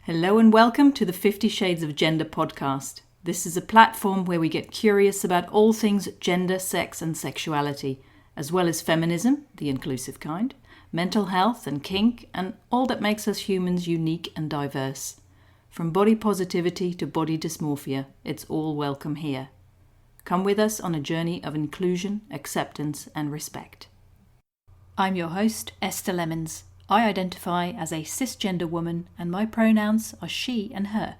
Hello and welcome to the 50 Shades of Gender podcast. This is a platform where we get curious about all things gender, sex and sexuality, as well as feminism, the inclusive kind, mental health and kink, and all that makes us humans unique and diverse. From body positivity to body dysmorphia, it's all welcome here. Come with us on a journey of inclusion, acceptance and respect. I'm your host, Esther Lemons. I identify as a cisgender woman and my pronouns are she and her.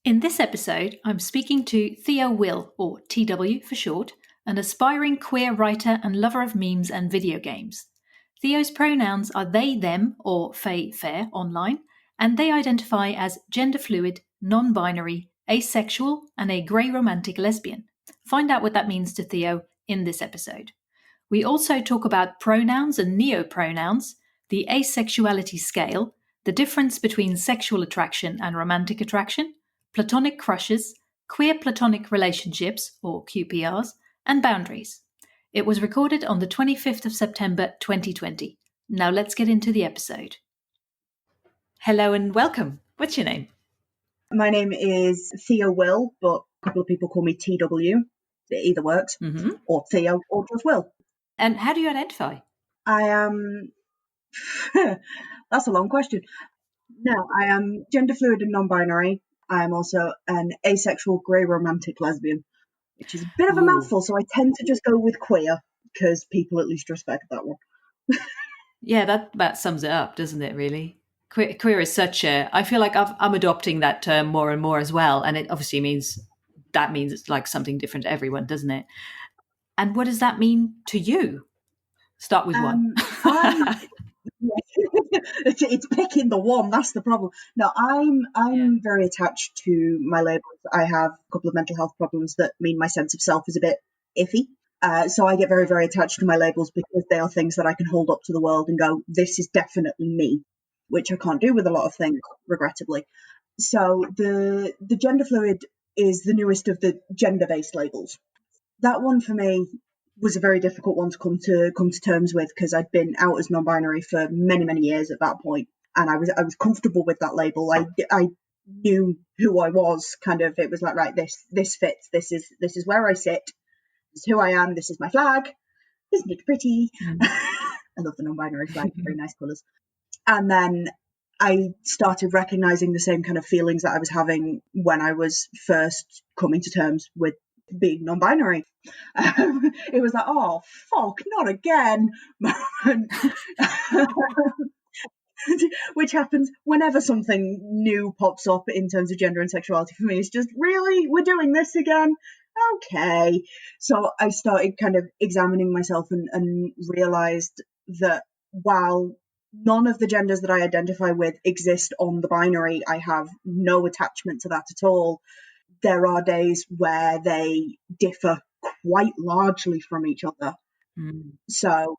In this episode, I'm speaking to THEO WILL, or TW for short, an aspiring queer writer and lover of memes and video games. Theo's pronouns are they, them, or faer online, and they identify as genderfluid, non-binary, asexual, and a grayromantic lesbian. Find out what that means to Theo in this episode. We also talk about pronouns and neopronouns, the asexuality scale, the difference between sexual attraction and romantic attraction, platonic crushes, queerplatonic relationships, or QPRs, and boundaries. It was recorded on the 25th of September 2020. Now let's get into the episode. Hello and welcome. What's your name? My name is THEO WILL, but a couple of people call me TW. It either works, or Theo, or just Will. And how do you identify? I am... That's a long question. No, I am gender fluid and non-binary. I am also an asexual grayromantic lesbian, which is a bit of a mouthful, so I tend to just go with queer, because people at least respect that one. Yeah, that about sums it up, doesn't it, really? Queer is such a... I feel like I'm adopting that term more and more as well, and it obviously means it's like something different to everyone, doesn't it? And what does that mean to you? Start with one. It's picking the one, that's the problem. No, I'm very attached to my labels. I have a couple of mental health problems that mean my sense of self is a bit iffy. So I get very, very attached to my labels because they are things that I can hold up to the world and go, this is definitely me, which I can't do with a lot of things, regrettably. So the gender fluid is the newest of the gender-based labels. That one for me was a very difficult one to come to terms with because I'd been out as non-binary for many, many years at that point, and I was comfortable with that label. I knew who I was. Kind of, it was like, right, this fits. This is where I sit. This is who I am. This is my flag. Isn't it pretty? I love the non-binary flag. Very nice colours. And then I started recognizing the same kind of feelings that I was having when I was first coming to terms with being non-binary. It was like, oh fuck, not again moment. Which happens whenever something new pops up in terms of gender and sexuality for me. It's just, really, we're doing this again? Okay. So I started kind of examining myself and realized that while none of the genders that I identify with exist on the binary, I have no attachment to that at all. There are days where they differ quite largely from each other. So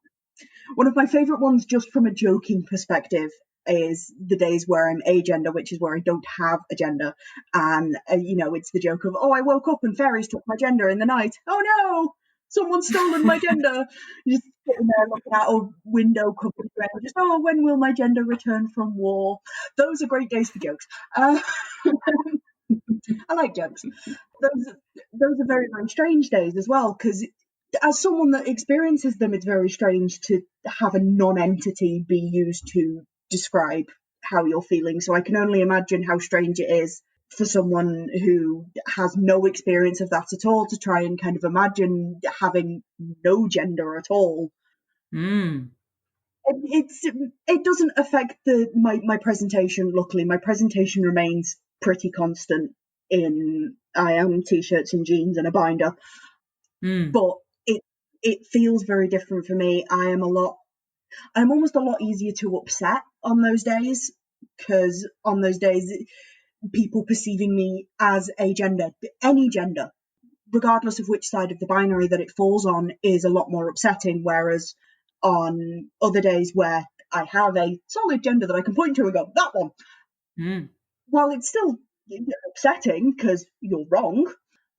one of my favourite ones, just from a joking perspective, is the days where I'm agender, which is where I don't have a gender. And, it's the joke of, oh, I woke up and fairies took my gender in the night. Oh, no, someone's stolen my gender. Just sitting there looking out a window, cooking bread, just, oh, when will my gender return from war? Those are great days for jokes. I like jokes. Those are very, very strange days as well, because as someone that experiences them, it's very strange to have a non-entity be used to describe how you're feeling. So I can only imagine how strange it is for someone who has no experience of that at all to try and kind of imagine having no gender at all. It doesn't affect my presentation. Luckily, my presentation remains pretty constant. I am t-shirts and jeans and a binder, but it feels very different for me. I'm almost a lot easier to upset on those days, because on those days, people perceiving me as a gender, any gender, regardless of which side of the binary that it falls on, is a lot more upsetting. Whereas on other days where I have a solid gender that I can point to and go, that one, while it's still upsetting because you're wrong,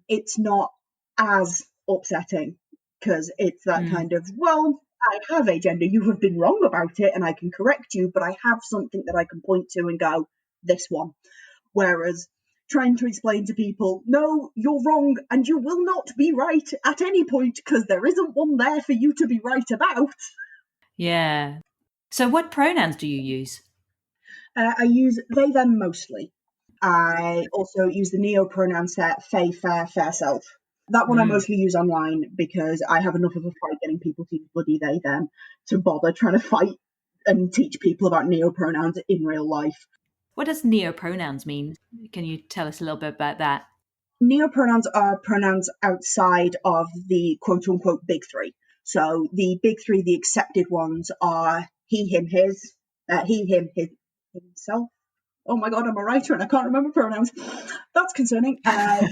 it's not as upsetting because it's that kind of, well, I have a gender, you have been wrong about it and I can correct you, but I have something that I can point to and go, this one. Whereas trying to explain to people, no, you're wrong and you will not be right at any point because there isn't one there for you to be right about. Yeah. So what pronouns do you use? I use they, them mostly. I also use the neopronoun set, fae, fair, self. That one I mostly use online because I have enough of a fight getting people to use bloody they, them to bother trying to fight and teach people about neopronouns in real life. What does neopronouns mean? Can you tell us a little bit about that? Neopronouns are pronouns outside of the quote-unquote big three. So the big three, the accepted ones, are he, him, his, himself. Oh my god, I'm a writer and I can't remember pronouns. That's concerning.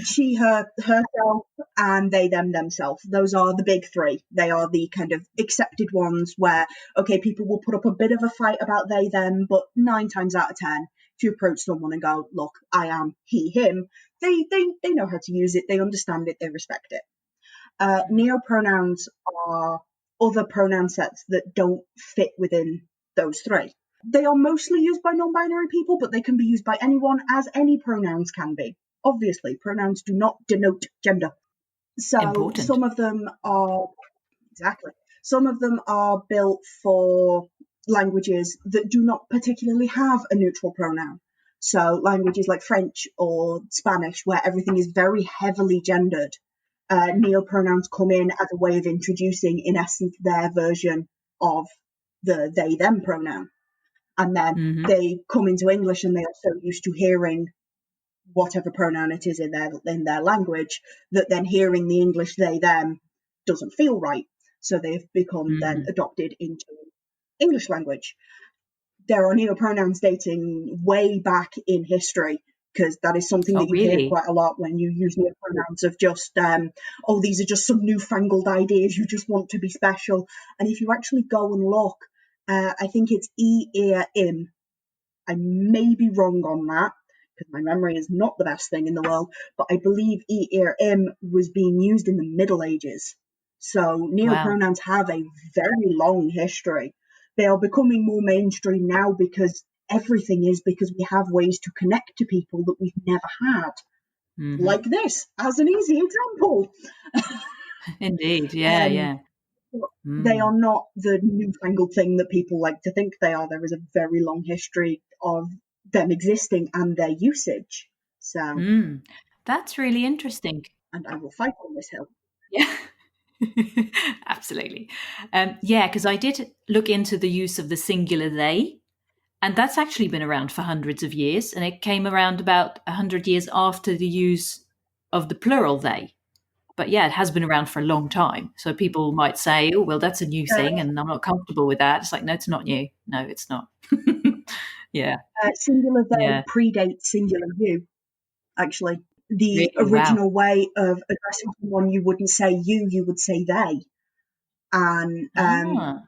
She, her, herself, and they, them, themselves. Those are the big three. They are the kind of accepted ones where, okay, people will put up a bit of a fight about they, them, but 9 times out of 10, if you approach someone and go, look, I am he, him, they know how to use it, they understand it, they respect it. Neopronouns are other pronoun sets that don't fit within those three. They are mostly used by non-binary people, but they can be used by anyone, as any pronouns can be. Obviously, pronouns do not denote gender. So Important. some of them are built for languages that do not particularly have a neutral pronoun. So languages like French or Spanish, where everything is very heavily gendered, neopronouns come in as a way of introducing, in essence, their version of the they, them pronoun. And then they come into English and they are so used to hearing whatever pronoun it is in their language that then hearing the English they, them doesn't feel right. So they've become then adopted into English language. There are neopronouns dating way back in history, because that is something Oh, that you hear really? quite a lot when you use neopronouns of just, oh, these are just some newfangled ideas, you just want to be special. And if you actually go and look, I think it's e, ear, im. I may be wrong on that, because my memory is not the best thing in the world, but I believe e, ear, im was being used in the Middle Ages. So Wow. neopronouns have a very long history. They are becoming more mainstream now because everything is, because we have ways to connect to people that we've never had. Like this, as an easy example. Indeed. Yeah, Um, yeah. they are not the newfangled thing that people like to think they are. There is a very long history of them existing and their usage. So, That's really interesting. and I will fight on this hill. Yeah. Absolutely. Yeah, because I did look into the use of the singular they, and that's actually been around for hundreds of years, and it came around about 100 years after the use of the plural they. But yeah, it has been around for a long time. So people might say, oh, well, that's a new thing, and I'm not comfortable with that. It's like, no, it's not new. No, it's not. Yeah. Singular they Yeah. predates singular you, actually. The Really? Wow. original way of addressing someone, you wouldn't say you would say they. And Ah.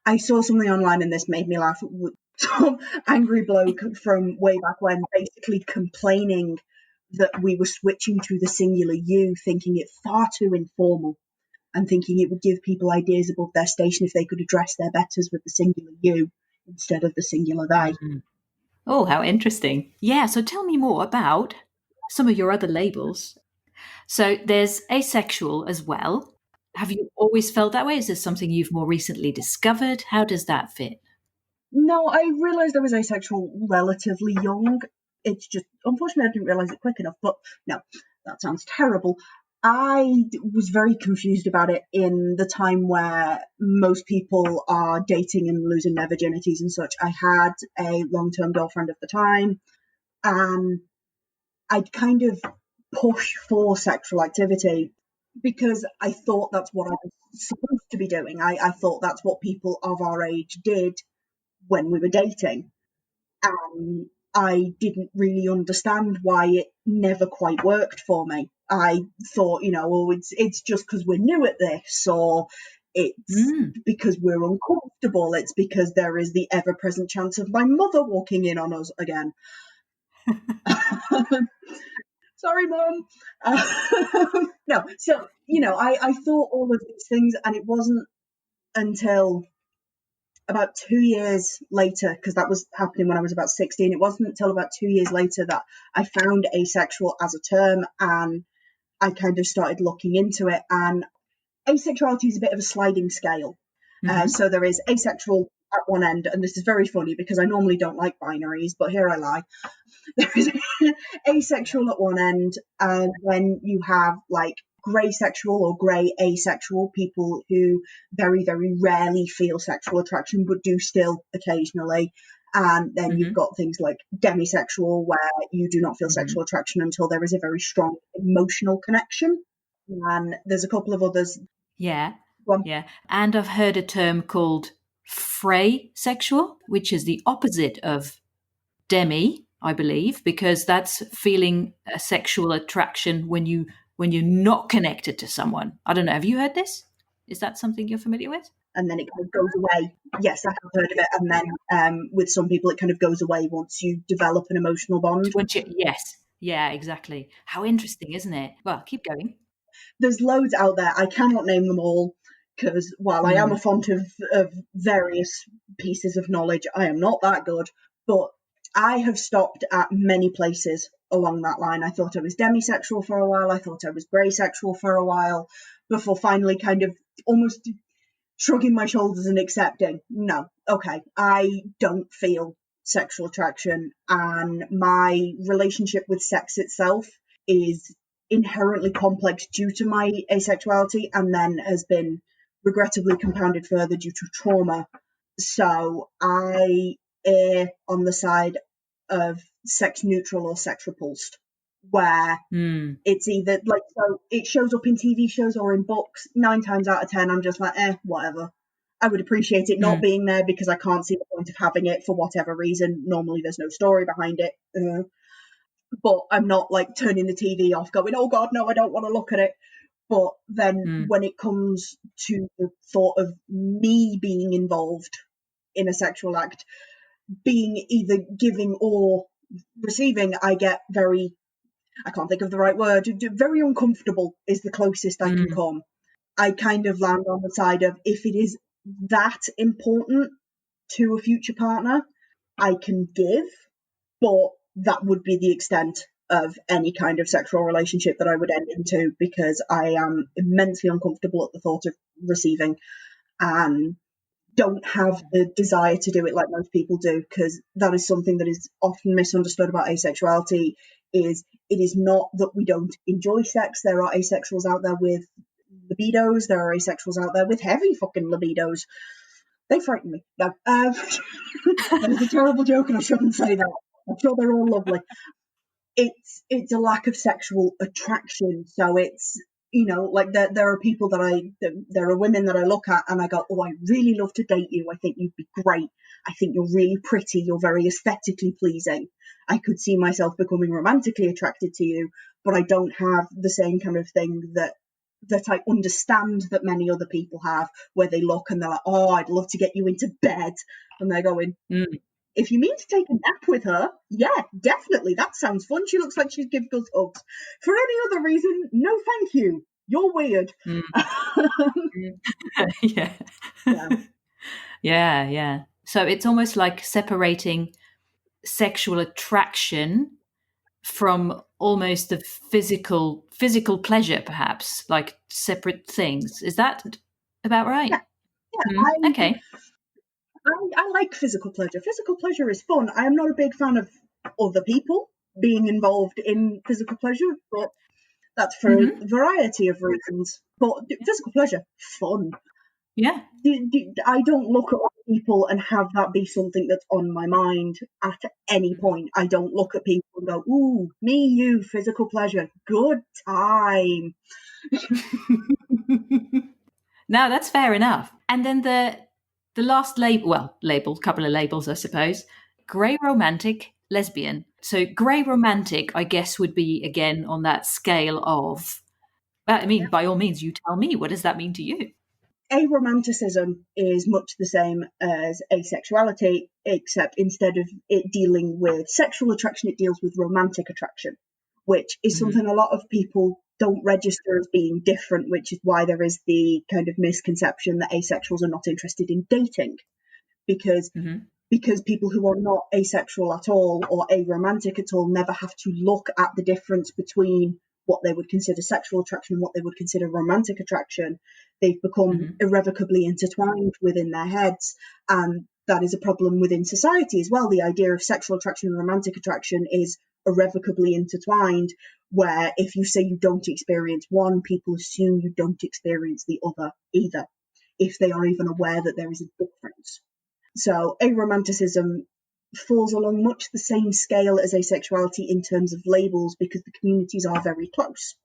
I saw something online and this made me laugh. Some angry bloke from way back when basically complaining that we were switching to the singular you, thinking it far too informal and thinking it would give people ideas above their station if they could address their betters with the singular you instead of the singular they. Oh, how interesting. Yeah. So tell me more about some of your other labels. So there's asexual as well. Have you always felt that way? Is this something you've more recently discovered? How does that fit? No, I realised I was asexual relatively young. It's just, unfortunately, I didn't realise it quick enough. But no, that sounds terrible. I was very confused about it in the time where most people are dating and losing their virginities and such. I had a long-term girlfriend at the time, and I'd kind of push for sexual activity because I thought that's what I was supposed to be doing. I thought that's what people of our age did when we were dating. I didn't really understand why it never quite worked for me. I thought, oh, it's just because we're new at this, or it's because we're uncomfortable. It's because there is the ever-present chance of my mother walking in on us again. Sorry, Mum. No, so, I thought all of these things, and it wasn't until about 2 years later, because that was happening when I was about 16, it wasn't until about 2 years later that I found asexual as a term, and I kind of started looking into it. And asexuality is a bit of a sliding scale. So there is asexual at one end, and this is very funny because I normally don't like binaries, but here I lie. There is asexual at one end, and then you have like grey sexual or grey asexual, people who very, very rarely feel sexual attraction but do still occasionally. And then you've got things like demisexual, where you do not feel sexual attraction until there is a very strong emotional connection. And there's a couple of others. Yeah. Yeah. And I've heard a term called sexual, which is the opposite of demi, I believe, because that's feeling a sexual attraction when you're not connected to someone. I don't know. Have you heard this? Is that something you're familiar with? And then it kind of goes away. Yes, I have heard of it. And then with some people, it kind of goes away once you develop an emotional bond. Yes. Yeah, exactly. How interesting, isn't it? Well, keep going. There's loads out there. I cannot name them all because while I am a font of various pieces of knowledge, I am not that good. But I have stopped at many places along that line. I thought I was demisexual for a while. I thought I was graysexual for a while before finally kind of almost shrugging my shoulders and accepting, no, okay, I don't feel sexual attraction, and my relationship with sex itself is inherently complex due to my asexuality, and then has been regrettably compounded further due to trauma. So I err on the side of sex neutral or sex repulsed, where it's either like, so it shows up in TV shows or in books. 9 times out of 10, I'm just like, whatever. I would appreciate it not being there because I can't see the point of having it for whatever reason. Normally there's no story behind it. But I'm not like turning the TV off going, oh God, no, I don't want to look at it. But then when it comes to the thought of me being involved in a sexual act, being either giving or receiving, I get very, I can't think of the right word, very uncomfortable is the closest I can come. I kind of land on the side of, if it is that important to a future partner, I can give, but that would be the extent of any kind of sexual relationship that I would end into, because I am immensely uncomfortable at the thought of receiving and don't have the desire to do it like most people do, because that is something that is often misunderstood about asexuality. Is it is not that we don't enjoy sex. There are asexuals out there with libidos. There are asexuals out there with heavy fucking libidos. They frighten me. No, that is a terrible joke, and I shouldn't say that. I'm sure they're all lovely. It's a lack of sexual attraction. So it's, you know, like there are people there are women that I look at and I go, oh, I really love to date you. I think you'd be great. I think you're really pretty. You're very aesthetically pleasing. I could see myself becoming romantically attracted to you, but I don't have the same kind of thing that I understand that many other people have, where they look and they're like, oh, I'd love to get you into bed. And they're going, if you mean to take a nap with her, yeah, definitely. That sounds fun. She looks like she'd give us hugs. For any other reason, no thank you. You're weird. Yeah. Yeah. So it's almost like separating sexual attraction from almost the physical pleasure, perhaps, like separate things. Is that about right? Yeah. Okay. I like physical pleasure. Physical pleasure is fun. I am not a big fan of other people being involved in physical pleasure, but that's for a variety of reasons. But physical pleasure, fun. Yeah. I don't look at other people and have that be something that's on my mind at any point. I don't look at people and go, ooh, me, you, physical pleasure, good time. Now that's fair enough. And then the last label, couple of labels, I suppose. Grayromantic, lesbian. So grayromantic, I guess, would be again on that scale of. I mean, by all means, you tell me. What does that mean to you? Aromanticism is much the same as asexuality, except instead of it dealing with sexual attraction, it deals with romantic attraction, which is something a lot of people don't register as being different, which is why there is the kind of misconception that asexuals are not interested in dating, because Mm-hmm. because people who are not asexual at all or aromantic at all never have to look at the difference between what they would consider sexual attraction and what they would consider romantic attraction. They've become Mm-hmm. irrevocably intertwined within their heads, and that is a problem within society as well. The idea of sexual attraction and romantic attraction is irrevocably intertwined, where if you say you don't experience one, people assume you don't experience the other either, if they are even aware that there is a difference. So aromanticism falls along much the same scale as asexuality in terms of labels, because the communities are very close.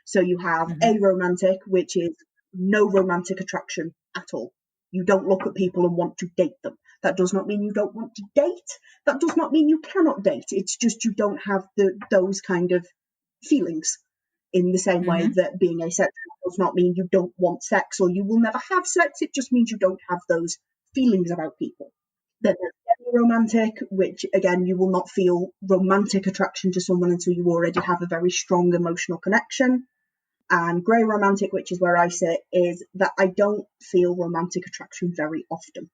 So you have Mm-hmm. aromantic, which is no romantic attraction at all. You don't look at people and want to date them. That does not mean you don't want to date. That does not mean you cannot date. It's just you don't have those kind of feelings, in the same way Mm-hmm. that being asexual does not mean you don't want sex or you will never have sex. It just means you don't have those feelings about people. Then there's romantic, which again, you will not feel romantic attraction to someone until you already have a very strong emotional connection. And grayromantic, which is where I sit, is that I don't feel romantic attraction very often.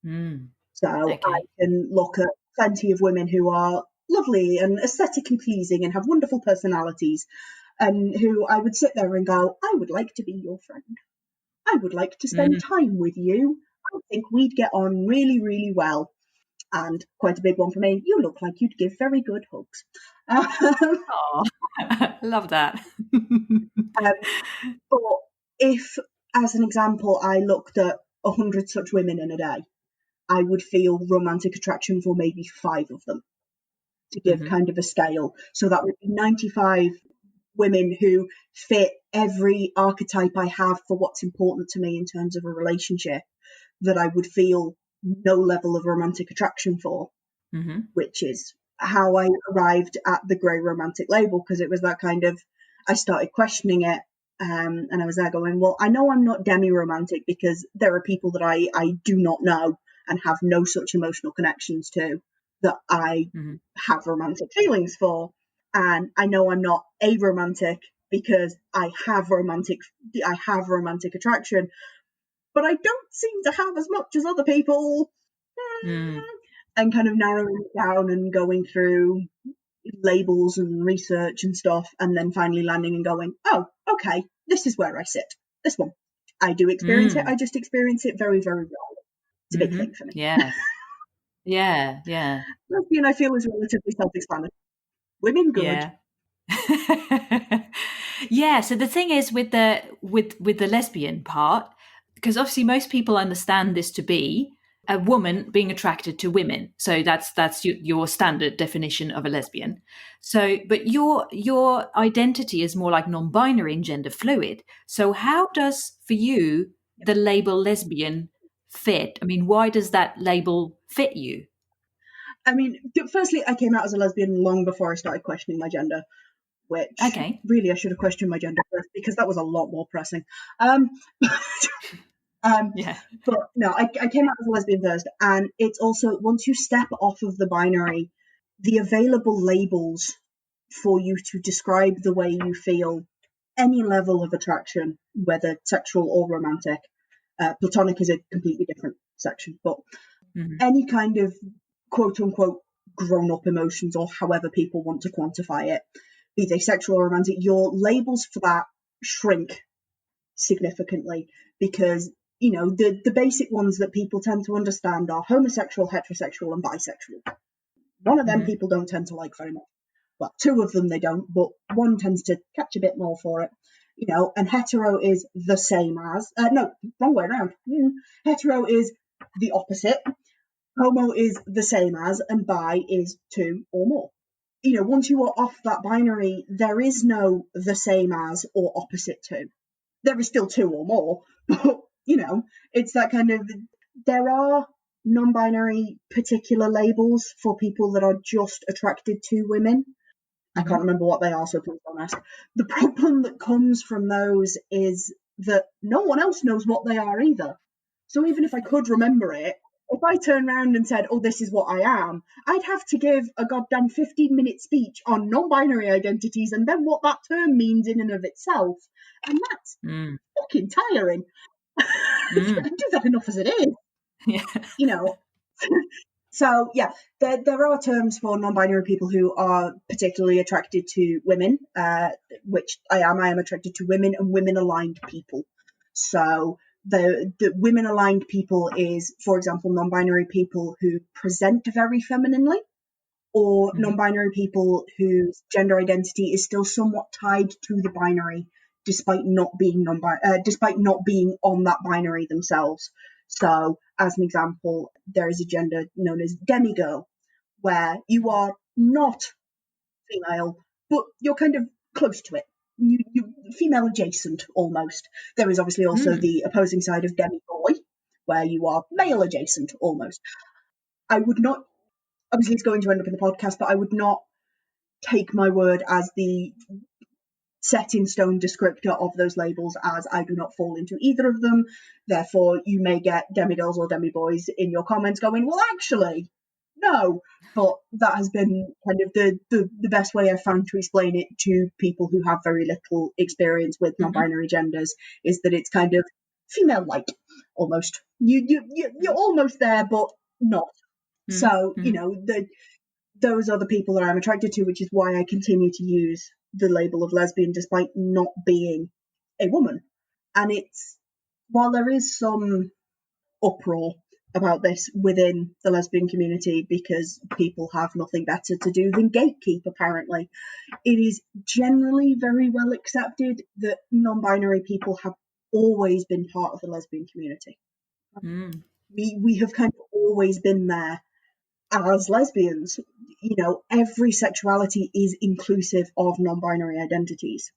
Mm. So I Okay. can look at plenty of women who are lovely and aesthetically pleasing and have wonderful personalities, and who I would sit there and go, I would like to be your friend. I would like to spend Mm. time with you. I think we'd get on really, really well. And quite a big one for me, you look like you'd give very good hugs. Oh, love that. Um, but if, as an example, I looked at 100 such women in a day, I would feel romantic attraction for maybe 5 of them, to give Mm-hmm. kind of a scale. So that would be 95 women who fit every archetype I have for what's important to me in terms of a relationship, that I would feel no level of romantic attraction for, Mm-hmm. which is how I arrived at the grayromantic label, because it was that kind of, I started questioning it, and I was there going, well, I know I'm not demi-romantic because there are people that I do not know and have no such emotional connections to, that I Mm-hmm. have romantic feelings for. And I know I'm not aromantic because I have romantic attraction, but I don't seem to have as much as other people. Mm. And kind of narrowing it down and going through labels and research and stuff, and then finally landing and going, oh, okay, this is where I sit. This one. I do experience it. Mm. I just experience it very, very rarely. It's a big Mm-hmm. thing for me. Yeah. Yeah. Yeah. Lesbian, I feel, is relatively self-explanatory. Women, good. Yeah. Yeah, so the thing is with the lesbian part, because obviously most people understand this to be a woman being attracted to women. So that's your standard definition of a lesbian. So but your identity is more like non-binary and gender fluid. So how does for you the label lesbian fit? I mean, why does that label fit you? I mean, firstly, I came out as a lesbian long before I started questioning my gender, which Okay. really I should have questioned my gender first, because that was a lot more pressing. Um, Um, Yeah. but no, I came out as a lesbian first, and it's also, once you step off of the binary, the available labels for you to describe the way you feel, any level of attraction, whether sexual or romantic, platonic is a completely different section, but Hmm. any kind of quote unquote grown up emotions, or however people want to quantify it, be they sexual or romantic, your labels for that shrink significantly, because the basic ones that people tend to understand are homosexual, heterosexual, and bisexual. One of them Hmm. people don't tend to like very much. Well, 2 of them they don't, but one tends to catch a bit more for it. And hetero is the same as, no, wrong way around. Hetero is the opposite. Homo is the same as, and bi is 2 or more. Once you are off that binary, there is no the same as or opposite to. There is still 2 or more, but it's that kind of, there are non-binary particular labels for people that are just attracted to women. I can't Hmm. remember what they are, so please don't ask. The problem that comes from those is that no one else knows what they are either. So even if I could remember it, if I turned around and said, oh, this is what I am, I'd have to give a goddamn 15-minute speech on non-binary identities and then what that term means in and of itself. And that's Mm. fucking tiring. I Mm. do that enough as it is. Yeah. you know, so yeah, there are terms for non-binary people who are particularly attracted to women, which I am. I am attracted to women and women-aligned people. So the women-aligned people is, for example, non-binary people who present very femininely, or Mm-hmm. non-binary people whose gender identity is still somewhat tied to the binary, despite not being despite not being on that binary themselves. So, as an example, there is a gender known as demigirl, where you are not female, but you're kind of close to it. You female adjacent almost. There is obviously also Mm. the opposing side of demiboy, where you are male adjacent almost. I would not, obviously it's going to end up in the podcast, but I would not take my word as the set in stone descriptor of those labels, as I do not fall into either of them. Therefore, you may get demigirls or demiboys in your comments going, well, actually, no. But that has been kind of the best way I've found to explain it to people who have very little experience with Mm-hmm. non-binary genders, is that it's kind of female like almost. You're almost there, but not. So, Mm-hmm. those are the people that I'm attracted to, which is why I continue to use the label of lesbian despite not being a woman. And while there is some uproar about this within the lesbian community because people have nothing better to do than gatekeep, apparently, it is generally very well accepted that non-binary people have always been part of the lesbian community. Mm. We have kind of always been there as lesbians. Every sexuality is inclusive of non-binary identities.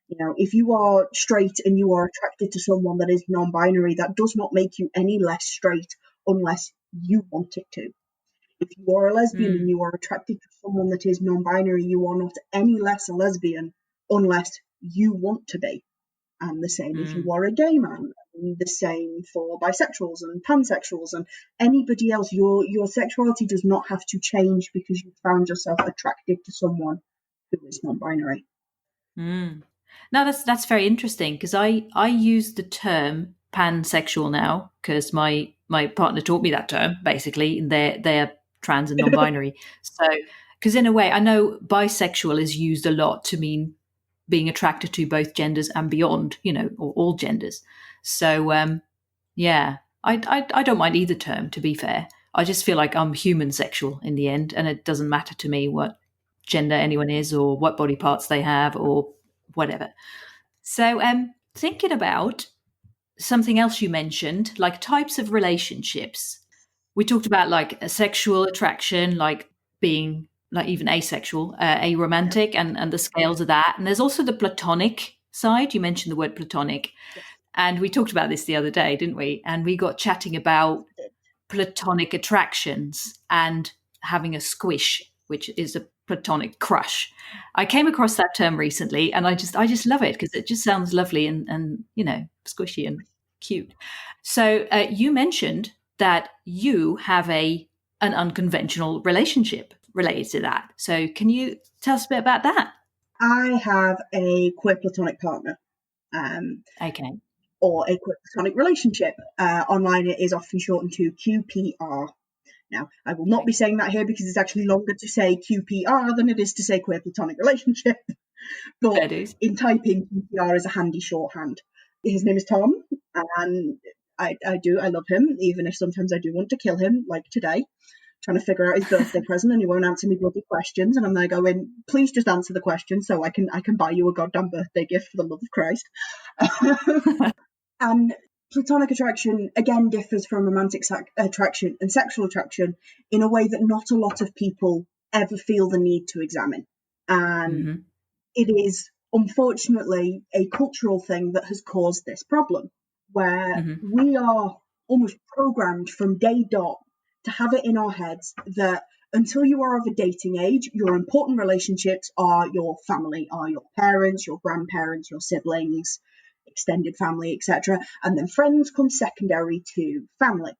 If you are straight and you are attracted to someone that is non-binary, that does not make you any less straight unless you want it to. If you are a lesbian and Mm. you are attracted to someone that is non-binary, you are not any less a lesbian unless you want to be. And the same if you Mm. are a gay man, and the same for bisexuals and pansexuals and anybody else. Your sexuality does not have to change because you found yourself attracted to someone who is non-binary. Mm. Now that's very interesting because I use the term pansexual now because my partner taught me that term basically, and they're trans and non-binary. So because in a way I know bisexual is used a lot to mean being attracted to both genders and beyond, or all genders. So yeah, I don't mind either term, to be fair. I just feel like I'm human sexual in the end, and it doesn't matter to me what gender anyone is or what body parts they have or whatever. So, thinking about something else you mentioned, like types of relationships. We talked about like a sexual attraction, like being like even asexual, Yeah. aromantic, and the scales of that. And there's also the platonic side. You mentioned the word platonic. Yes. And we talked about this the other day, didn't we? And we got chatting about platonic attractions and having a squish, which is a platonic crush. I came across that term recently, and I just love it because it just sounds lovely and squishy and cute. So you mentioned that you have an unconventional relationship related to that. So can you tell us a bit about that? I have a queer platonic partner, um, Okay. or a queer platonic relationship. Online, it is often shortened to QPR. Now, I will not be saying that here because it's actually longer to say QPR than it is to say queer platonic relationship. But Fair dues. in typing, QPR is a handy shorthand. His name is Tom, and I love him, even if sometimes I do want to kill him, like today, trying to figure out his birthday present, and he won't answer me bloody questions. And I'm there going, please just answer the question so I can buy you a goddamn birthday gift for the love of Christ. And platonic attraction again differs from romantic attraction and sexual attraction in a way that not a lot of people ever feel the need to examine. And Mm-hmm. it is unfortunately a cultural thing that has caused this problem, where Mm-hmm. we are almost programmed from day dot to have it in our heads that until you are of a dating age, your important relationships are your family, are your parents, your grandparents, your siblings, extended family, etc. And then friends come secondary to family.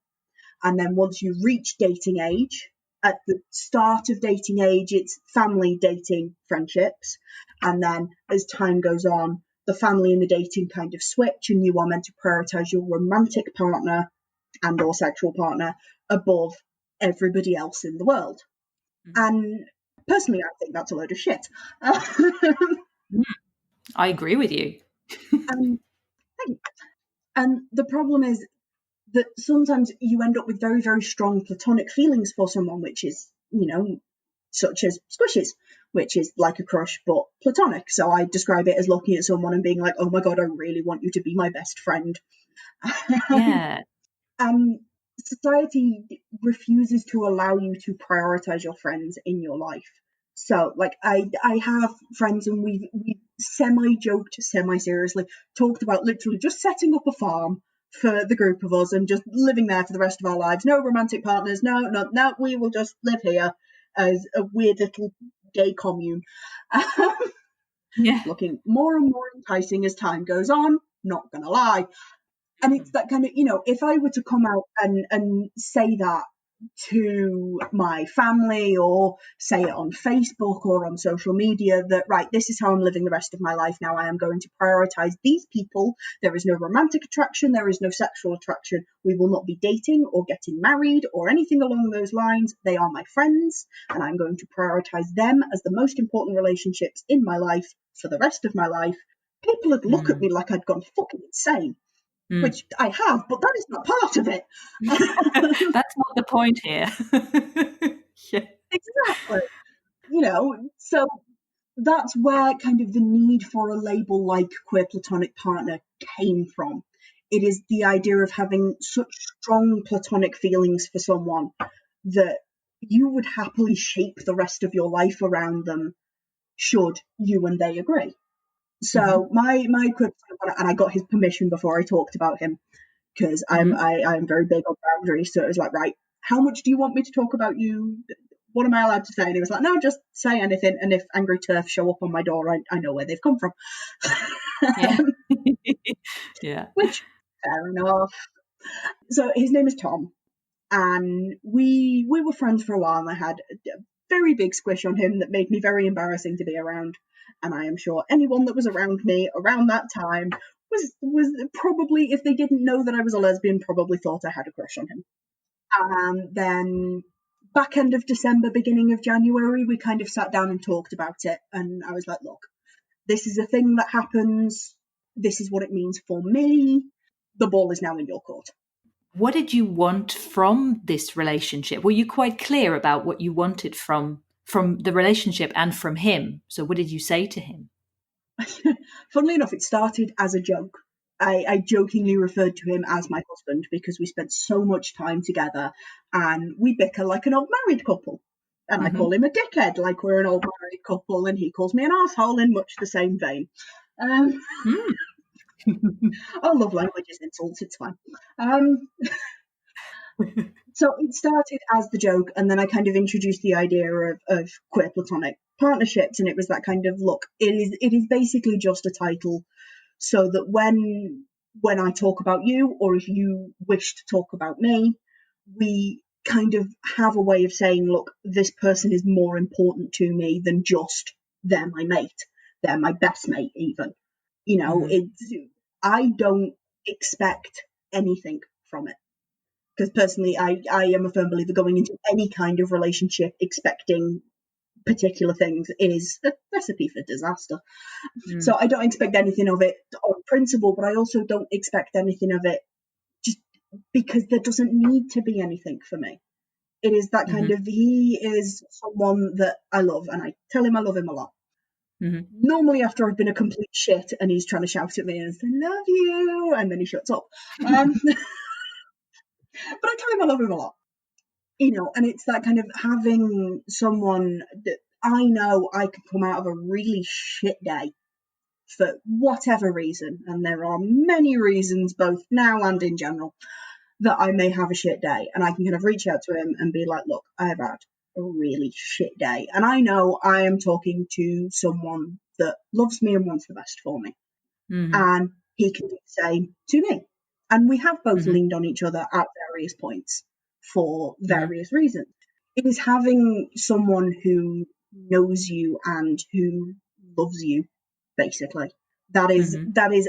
And then once you reach dating age, at the start of dating age, it's family, dating, friendships. And then as time goes on, the family and the dating kind of switch, and you are meant to prioritize your romantic partner and or sexual partner above everybody else in the world. And personally, I think that's a load of shit. I agree with you. And the problem is that sometimes you end up with very, very strong platonic feelings for someone, which is, such as squishes, which is like a crush, but platonic. So I describe it as looking at someone and being like, oh my God, I really want you to be my best friend. Yeah. Society refuses to allow you to prioritize your friends in your life. So, like, I have friends, and we've semi-joked, semi-seriously, talked about literally just setting up a farm for the group of us and just living there for the rest of our lives. No romantic partners, no, we will just live here as a weird little gay commune. Yeah. Looking more and more enticing as time goes on, not gonna lie. And it's that kind of, if I were to come out and say that to my family, or say it on Facebook or on social media, that, right, this is how I'm living the rest of my life now. I am going to prioritize these people. There is no romantic attraction. There is no sexual attraction. We will not be dating or getting married or anything along those lines. They are my friends, and I'm going to prioritize them as the most important relationships in my life for the rest of my life. People would look at me like I'd gone fucking insane. Which I have, but that is not part of it. That's not the point here. Yeah. Exactly. So that's where kind of the need for a label like queer platonic partner came from. It is the idea of having such strong platonic feelings for someone that you would happily shape the rest of your life around them should you and they agree. So my queer platonic partner, and I got his permission before I talked about him, because I'm very big on boundaries. So it was like, right, how much do you want me to talk about you? What am I allowed to say? And he was like, no, just say anything. And if angry turf show up on my door, I know where they've come from. Yeah. Yeah. Which, fair enough. So his name is Tom, and we were friends for a while, and I had a very big squish on him that made me very embarrassing to be around. And I am sure anyone that was around me around that time was probably, if they didn't know that I was a lesbian, probably thought I had a crush on him. And then back end of December, beginning of January, we kind of sat down and talked about it. And I was like, look, this is a thing that happens. This is what it means for me. The ball is now in your court. What did you want from this relationship? Were you quite clear about what you wanted from the relationship and from him? So what did you say to him? Funnily enough, it started as a joke. I jokingly referred to him as my husband because we spent so much time together, and we bicker like an old married couple. And I call him a dickhead like we're an old married couple, and he calls me an asshole in much the same vein. I love language as insults, it's fine. So it started as the joke, and then I kind of introduced the idea of queer platonic partnerships, and it was that kind of, look, it is basically just a title, so that when I talk about you, or if you wish to talk about me, we kind of have a way of saying, look, this person is more important to me than just they're my mate, they're my best mate even. I don't expect anything from it. Because personally, I am a firm believer going into any kind of relationship expecting particular things is a recipe for disaster. So I don't expect anything of it on principle, but I also don't expect anything of it just because there doesn't need to be anything for me. It is that kind of, he is someone that I love, and I tell him I love him a lot. Normally after I've been a complete shit and he's trying to shout at me and say, love you, and then he shuts up. But I tell him I love him a lot. And it's that kind of having someone that I know I can come out of a really shit day for whatever reason, and there are many reasons, both now and in general, that I may have a shit day, and I can kind of reach out to him and be like, look, I've had a really shit day, and I know I am talking to someone that loves me and wants the best for me, and he can do the same to me. And we have both leaned on each other at various points for various reasons. It is having someone who knows you and who loves you, basically. That is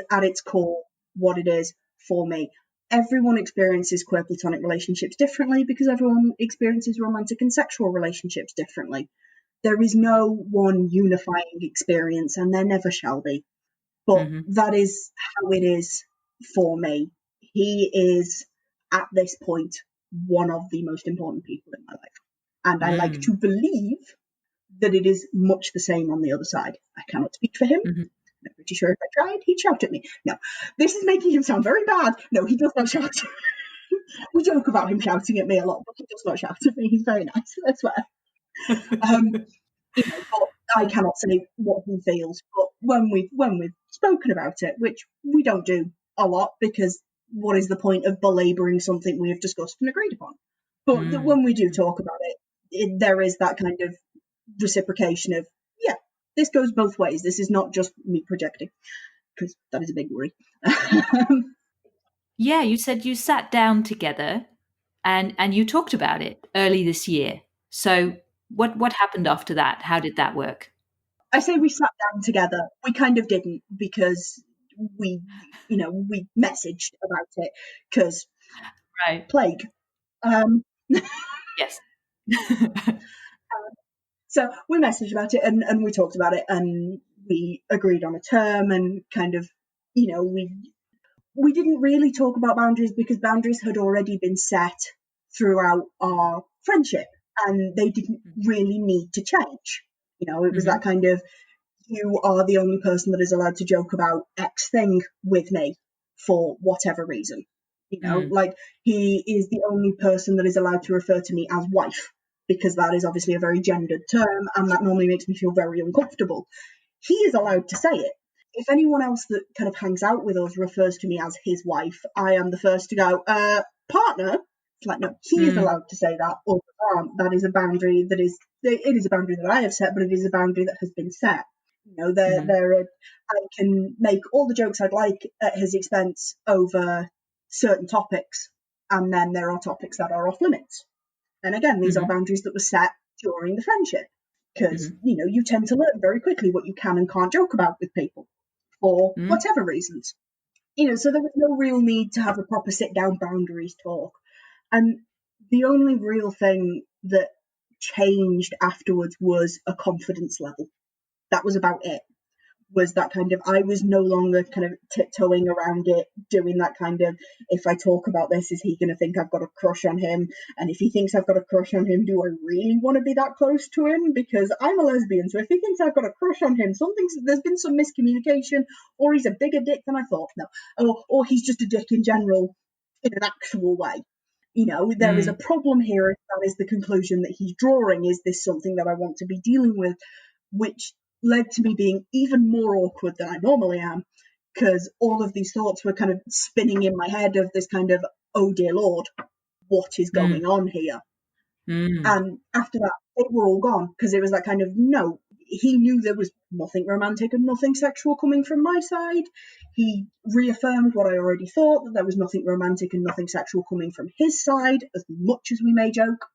at its core what it is for me. everyone experiences queerplatonic relationships differently because everyone experiences romantic and sexual relationships differently. There is no one unifying experience, and there never shall be. But that is how it is for me. He is, at this point, one of the most important people in my life. And I like to believe that it is much the same on the other side. I cannot speak for him. I'm pretty sure if I tried, he'd shout at me. No, this is making him sound very bad. No, he does not shout. We joke about him shouting at me a lot, but he does not shout at me. He's very nice, I swear. But I cannot say what he feels. But when we've spoken about it, which we don't do a lot, because what is the point of belabouring something we have discussed and agreed upon? But when we do talk about it, there is that kind of reciprocation of, yeah, this goes both ways. This is not just me projecting, because that is a big worry. Yeah, you said you sat down together and you talked about it early this year. So what happened after that? How did that work? I say we sat down together. We kind of didn't, because we messaged about it, because plague. Yes. So we messaged about it, and we talked about it, and we agreed on a term, and kind of, we didn't really talk about boundaries because boundaries had already been set throughout our friendship, and they didn't really need to change. It was that kind of, you are the only person that is allowed to joke about X thing with me for whatever reason. Like, he is the only person that is allowed to refer to me as wife, because that is obviously a very gendered term, and that normally makes me feel very uncomfortable. He is allowed to say it. If anyone else that kind of hangs out with us refers to me as his wife, I am the first to go, partner? It's like, no, he is allowed to say that, or that is a boundary it is a boundary that I have set, but it is a boundary that has been set. I can make all the jokes I'd like at his expense over certain topics, and then there are topics that are off limits. And again, these are boundaries that were set during the friendship, because you tend to learn very quickly what you can and can't joke about with people for whatever reasons. So there was no real need to have a proper sit down boundaries talk. And the only real thing that changed afterwards was a confidence level. That was about it. Was that kind of, I was no longer kind of tiptoeing around it, doing that kind of, if I talk about this, is he going to think I've got a crush on him? And if he thinks I've got a crush on him, do I really want to be that close to him? Because I'm a lesbian, so if he thinks I've got a crush on him, there's been some miscommunication, or he's a bigger dick than I thought. No, or he's just a dick in general, in an actual way. There is a problem here if that is the conclusion that he's drawing. Is this something that I want to be dealing with? Which led to me being even more awkward than I normally am, because all of these thoughts were kind of spinning in my head of this kind of, oh dear Lord, what is going on here? And after that, they were all gone, because it was that kind of, no, he knew there was nothing romantic and nothing sexual coming from my side. He reaffirmed what I already thought, that there was nothing romantic and nothing sexual coming from his side, as much as we may joke.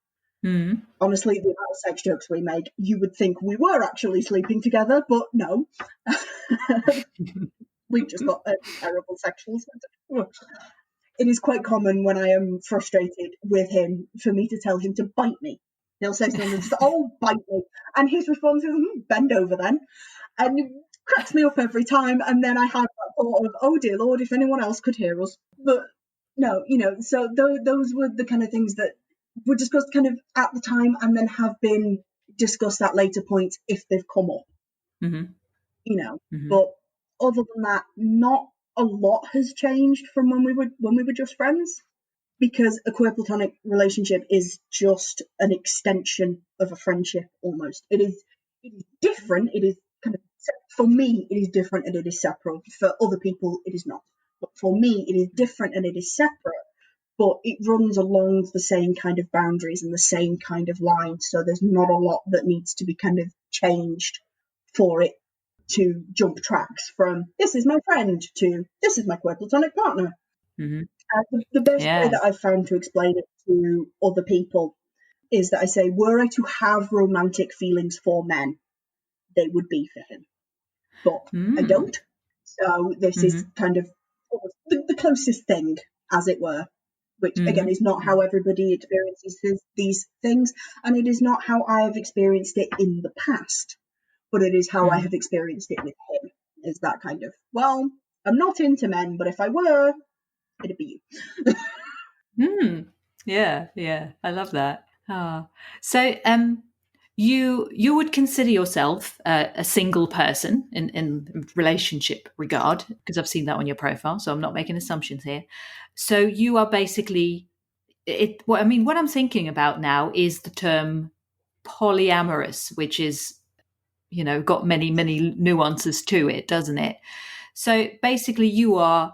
Honestly, the amount of sex jokes we make, you would think we were actually sleeping together, but no. We've just got a terrible sexual sense. It is quite common when I am frustrated with him for me to tell him to bite me. He'll say something just, oh, bite me. And his response is, bend over then. And it cracks me up every time. And then I have that thought of, oh dear Lord, if anyone else could hear us. But no, so those were the kind of things that were discussed kind of at the time, and then have been discussed at later points if they've come up. But other than that, not a lot has changed from when we were just friends, because a queerplatonic relationship is just an extension of a friendship almost. It is different. It is kind of, for me, it is different and it is separate. For other people, it is not. But for me, it is different and it is separate. But it runs along the same kind of boundaries and the same kind of lines. So there's not a lot that needs to be kind of changed for it to jump tracks from this is my friend to this is my queerplatonic partner. The best way that I've found to explain it to other people is that I say, were I to have romantic feelings for men, they would be for him. But I don't. So this is kind of the closest thing as it were, which again is not how everybody experiences these things, and it is not how I have experienced it in the past, but it is how I have experienced it with him. Is that kind of, well, I'm not into men, but if I were, it'd be you. Yeah, I love that. So you would consider yourself a single person in relationship regard, because I've seen that on your profile, so I'm not making assumptions here. So you are basically what I'm thinking about now is the term polyamorous, which is, got many nuances to it, doesn't it? So basically you are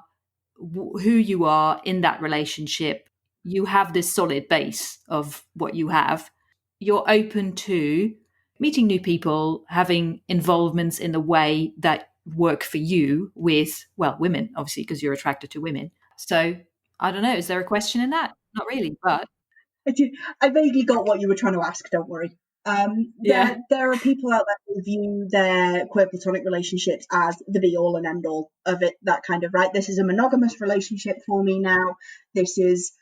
who you are in that relationship. You have this solid base of what you have. You're open to meeting new people, having involvements in the way that work for you with, well, women, obviously, because you're attracted to women. So I don't know. Is there a question in that? Not really, but I vaguely got what you were trying to ask, don't worry. yeah. There are people out there who view their queer platonic relationships as the be all and end all of it, that kind of, right? This is a monogamous relationship for me now. This is,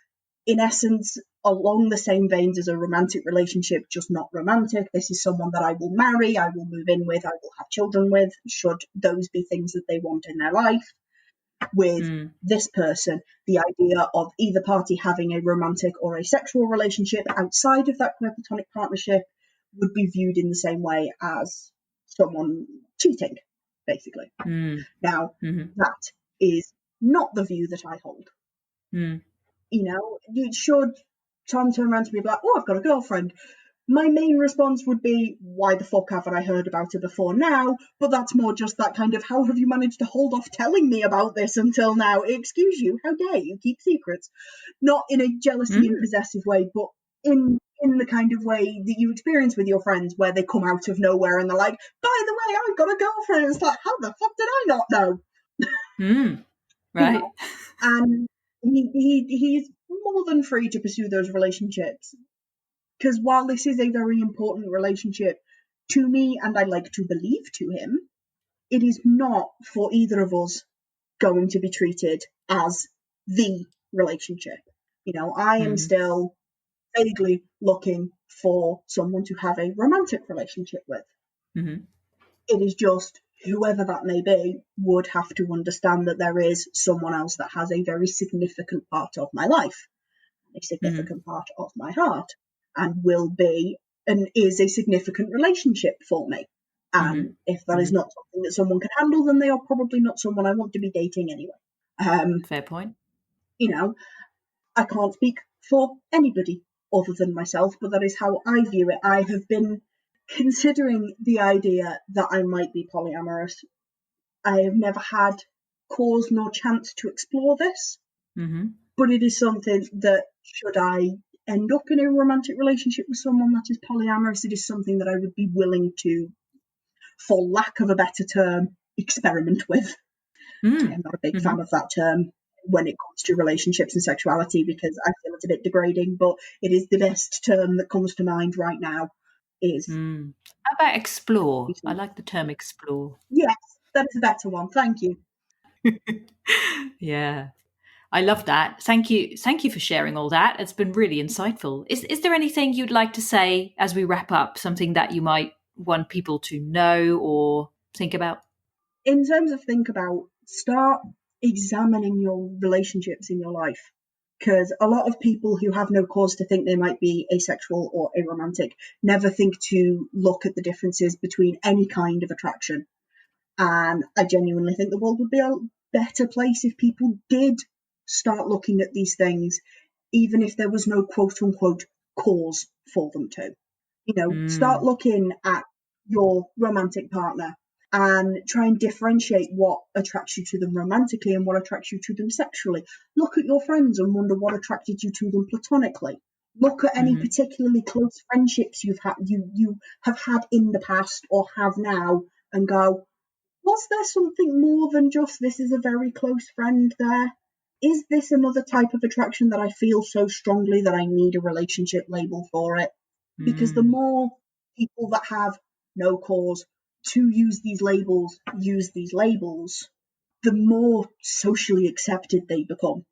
in essence, along the same veins as a romantic relationship, just not romantic. This is someone that I will marry, I will move in with, I will have children with, should those be things that they want in their life. With this person, the idea of either party having a romantic or a sexual relationship outside of that queer platonic partnership would be viewed in the same way as someone cheating, basically. Now, that is not the view that I hold. You should Tom turn around to me and be like, oh, I've got a girlfriend. My main response would be, why the fuck haven't I heard about it before now? But that's more just that kind of, how have you managed to hold off telling me about this until now? Excuse you, how dare you keep secrets? Not in a jealousy and possessive way, but in the kind of way that you experience with your friends, where they come out of nowhere and they're like, by the way, I've got a girlfriend. It's like, how the fuck did I not know? Right. And he's more than free to pursue those relationships. Because while this is a very important relationship to me, and I like to believe to him, it is not for either of us going to be treated as the relationship. I am still vaguely looking for someone to have a romantic relationship with. It is just whoever that may be would have to understand that there is someone else that has a very significant part of my life, a significant part of my heart, and will be and is a significant relationship for me. And if that is not something that someone can handle, then they are probably not someone I want to be dating anyway. Fair point. I can't speak for anybody other than myself, but that is how I view it. I have been considering the idea that I might be polyamorous. I have never had cause nor chance to explore this, but it is something that, should I end up in a romantic relationship with someone that is polyamorous, it is something that I would be willing to, for lack of a better term, experiment with. I'm not a big fan of that term when it comes to relationships and sexuality, because I feel it's a bit degrading, but it is the best term that comes to mind right now. How about explore? I like the term explore. Yes, that is a better one. Thank you. Yeah. I love that. Thank you. Thank you for sharing all that. It's been really insightful. Is there anything you'd like to say as we wrap up? Something that you might want people to know or think about? In terms of think about, start examining your relationships in your life, because a lot of people who have no cause to think they might be asexual or aromantic never think to look at the differences between any kind of attraction. And I genuinely think the world would be a better place if people did start looking at these things, even if there was no quote unquote cause for them to. Start looking at your romantic partner and try and differentiate what attracts you to them romantically and what attracts you to them sexually. Look at your friends and wonder what attracted you to them platonically. Look at any particularly close friendships you have had in the past or have now, and go, was there something more than just this is a very close friend there? Is this another type of attraction that I feel so strongly that I need a relationship label for it? Because the more people that have no cause to use these labels, the more socially accepted they become.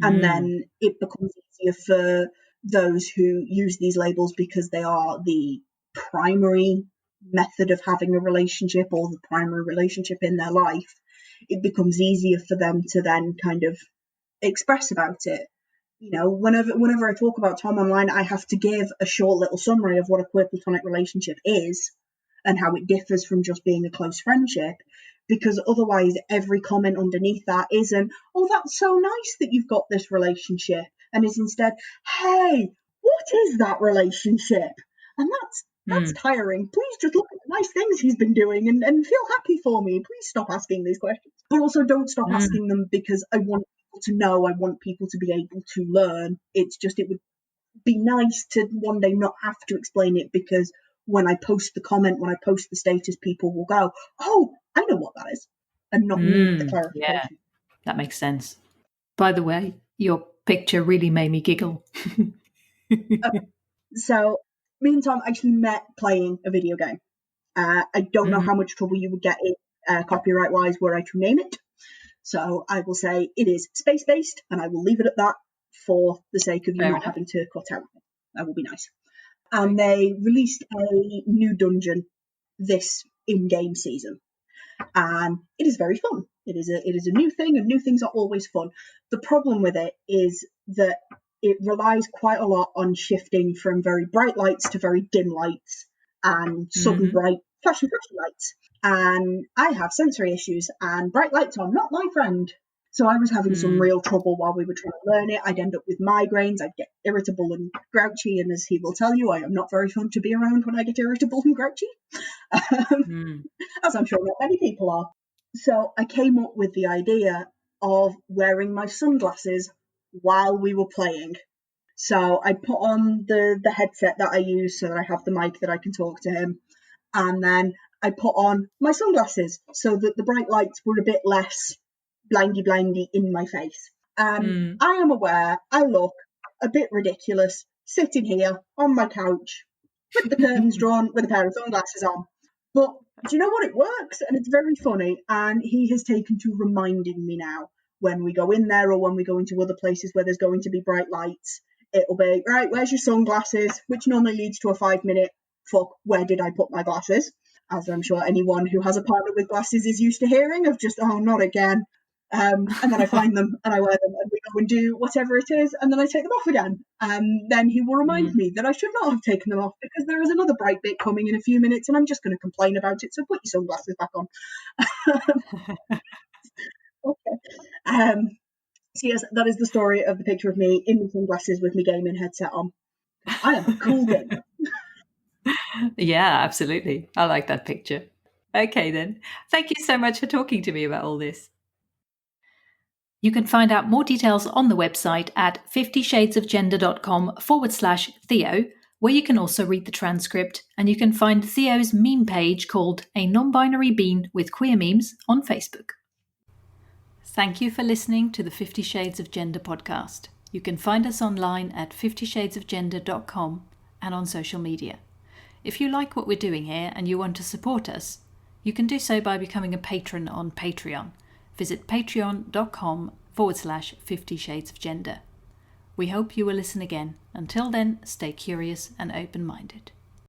And then it becomes easier for those who use these labels because they are the primary method of having a relationship or the primary relationship in their life. It becomes easier for them to then kind of express about it. You know, whenever I talk about Tom online, I have to give a short little summary of what a queer platonic relationship is and how it differs from just being a close friendship, because otherwise every comment underneath that isn't, oh, that's so nice that you've got this relationship, and is instead, hey, what is that relationship? And that's tiring. Please just look at the nice things he's been doing and feel happy for me. Please stop asking these questions. But also don't stop asking them, because I want people to know, I want people to be able to learn. It's just, it would be nice to one day not have to explain it, because when I post the comment, when I post the status, people will go, oh, I know what that is, and not need the clarification. Yeah, that makes sense. By the way, your picture really made me giggle. So me and Tom actually met playing a video game. I don't know how much trouble you would get in copyright-wise were I to name it. So I will say it is space-based, and I will leave it at that for the sake of you not having to cut out. That will be nice. And they released a new dungeon this in-game season, and it is very fun. It is a new thing, and new things are always fun. The problem with it is that it relies quite a lot on shifting from very bright lights to very dim lights and sudden bright flashy lights. And I have sensory issues, and bright lights are not my friend. So I was having some real trouble while we were trying to learn it. I'd end up with migraines. I'd get irritable and grouchy. And as he will tell you, I am not very fun to be around when I get irritable and grouchy, as I'm sure not many people are. So I came up with the idea of wearing my sunglasses while we were playing. So I put on the headset that I use so that I have the mic that I can talk to him. And then I put on my sunglasses so that the bright lights were a bit less blindy in my face. I am aware I look a bit ridiculous sitting here on my couch with the curtains drawn with a pair of sunglasses on. But do you know what? It works, and it's very funny. And he has taken to reminding me now when we go in there or when we go into other places where there's going to be bright lights. It'll be, right, where's your sunglasses? Which normally leads to a 5-minute, fuck, where did I put my glasses? As I'm sure anyone who has a partner with glasses is used to hearing, of just, oh, not again. And then I find them and I wear them and we go and do whatever it is, and then I take them off again. And then he will remind me that I should not have taken them off because there is another bright bit coming in a few minutes and I'm just going to complain about it. So put your sunglasses back on. Okay. So yes, that is the story of the picture of me in my sunglasses with my gaming headset on. I am a cool gamer. Yeah, absolutely. I like that picture. Okay, then. Thank you so much for talking to me about all this. You can find out more details on the website at 50shadesofgender.com/Theo, where you can also read the transcript, and you can find Theo's meme page called A Non-Binary Bean with Queer Memes on Facebook. Thank you for listening to the 50 Shades of Gender podcast. You can find us online at 50shadesofgender.com and on social media. If you like what we're doing here and you want to support us, you can do so by becoming a patron on Patreon. Visit patreon.com/50 Shades of Gender. We hope you will listen again. Until then, stay curious and open-minded.